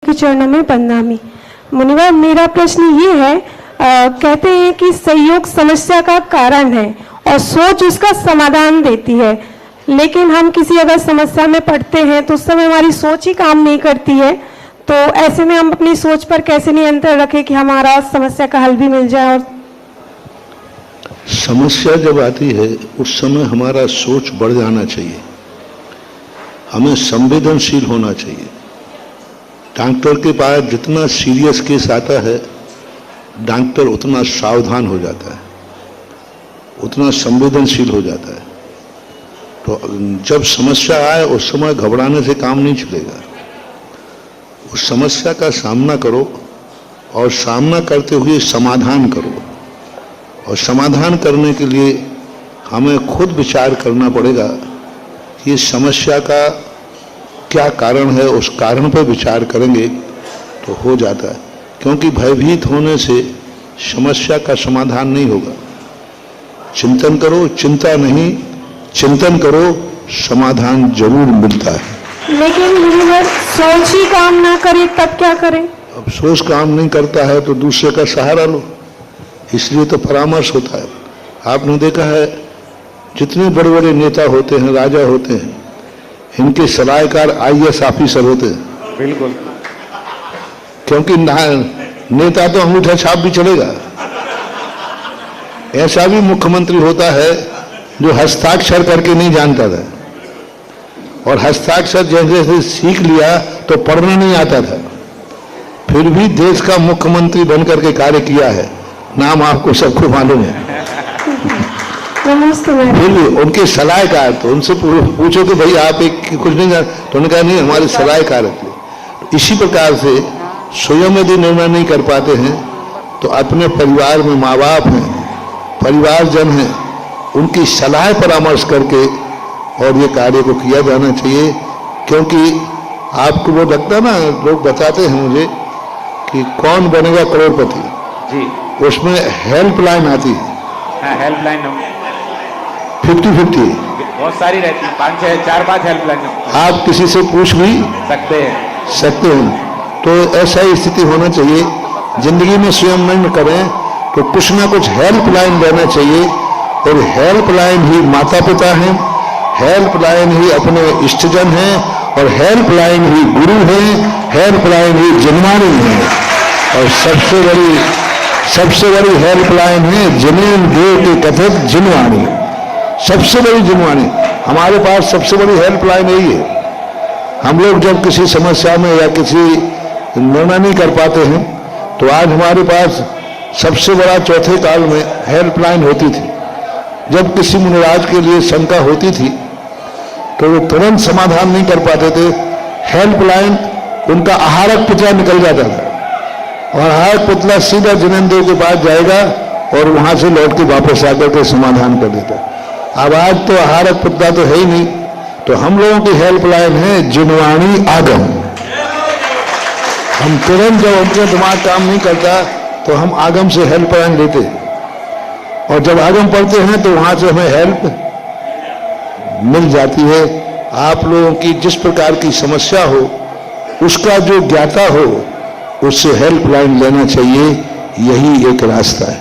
के चरणों में प्रणामी। मुनिवर, मेरा प्रश्न ये है, कहते हैं कि सहयोग समस्या का कारण है और सोच उसका समाधान देती है, लेकिन हम किसी अगर समस्या में पड़ते हैं तो उस समय हमारी सोच ही काम नहीं करती है, तो ऐसे में हम अपनी सोच पर कैसे नियंत्रण रखें कि हमारा समस्या का हल भी मिल जाए? और समस्या जब आती है उस समय हमारा सोच बढ़ जाना चाहिए, हमें संवेदनशील होना चाहिए। डॉक्टर के पास जितना सीरियस केस आता है, डॉक्टर उतना सावधान हो जाता है, उतना संवेदनशील हो जाता है। तो जब समस्या आए उस समय घबराने से काम नहीं चलेगा। उस समस्या का सामना करो और सामना करते हुए समाधान करो। और समाधान करने के लिए हमें खुद विचार करना पड़ेगा कि इस समस्या का क्या कारण है, उस कारण पर विचार करेंगे तो हो जाता है। क्योंकि भयभीत होने से समस्या का समाधान नहीं होगा। चिंतन करो, चिंता नहीं, चिंतन करो, समाधान जरूर मिलता है। लेकिन मुनिवर, सोच ही काम ना करे तब क्या करें? अब सोच काम नहीं करता है तो दूसरे का सहारा लो, इसलिए तो परामर्श होता है। आपने देखा है जितने बड़े बड़े नेता होते हैं, राजा होते हैं, इनके सलाहकार IAS ऑफिसर होते हैं। बिल्कुल। क्योंकि नेता तो अंगूठा छाप भी चलेगा। ऐसा भी मुख्यमंत्री होता है जो हस्ताक्षर करके नहीं जानता था, और हस्ताक्षर जैसे सीख लिया तो पढ़ना नहीं आता था, फिर भी देश का मुख्यमंत्री बनकर के कार्य किया है। नाम आपको सबको मालूम है। फिर भी उनके सलाहकार, तो उनसे पूछो कि भाई आप एक कुछ नहीं जान, तो उन्होंने कहा नहीं, हमारे सलाहकार थे। इसी प्रकार से स्वयं यदि निर्णय नहीं कर पाते हैं तो अपने परिवार में माँ बाप हैं, परिवारजन हैं, उनकी सलाह परामर्श करके और ये कार्य को किया जाना चाहिए। क्योंकि आपको वो लगता ना, लोग बताते हैं मुझे कि कौन बनेगा करोड़पति जी, उसमें हेल्पलाइन आती है। हाँ, हेल्पलाइन 50-50 बहुत सारी रहती है, 4-5 हेल्पलाइन आप किसी से पूछ भी सकते हैं। तो ऐसा ही स्थिति होना चाहिए। जिंदगी में स्वयं नहीं करें तो कुछ ना कुछ हेल्पलाइन रहना चाहिए, और हेल्पलाइन ही माता पिता हैं, हेल्पलाइन ही अपने इष्टजन हैं, और हेल्पलाइन ही गुरु हैं, हेल्पलाइन ही जिनवाणी है। और सबसे बड़ी हेल्पलाइन है जमीन देव के कथित जिनवाणी, सबसे बड़ी जिनवाणी। हमारे पास सबसे बड़ी हेल्पलाइन यही है। हम लोग जब किसी समस्या में या किसी निर्णय नहीं कर पाते हैं तो आज हमारे पास सबसे बड़ा चौथे काल में हेल्पलाइन होती थी। जब किसी मुनिराज के लिए शंका होती थी तो वो तुरंत समाधान नहीं कर पाते थे, हेल्पलाइन उनका आहारक पुतला निकल जाता था, और आहारक पुतला सीधा जिनेंद्र के पास जाएगा और वहां से लौट के वापस आकर के समाधान कर देता। अब आज तो आहारक पुतला तो है ही नहीं, तो हम लोगों की हेल्पलाइन है जिनवाणी आगम। हम तुरंत जब उनका दिमाग काम नहीं करता तो हम आगम से हेल्पलाइन लेते हैं, और जब आगम पढ़ते हैं तो वहां से हमें हेल्प मिल जाती है। आप लोगों की जिस प्रकार की समस्या हो उसका जो ज्ञाता हो उससे हेल्पलाइन लेना चाहिए, यही एक रास्ता है।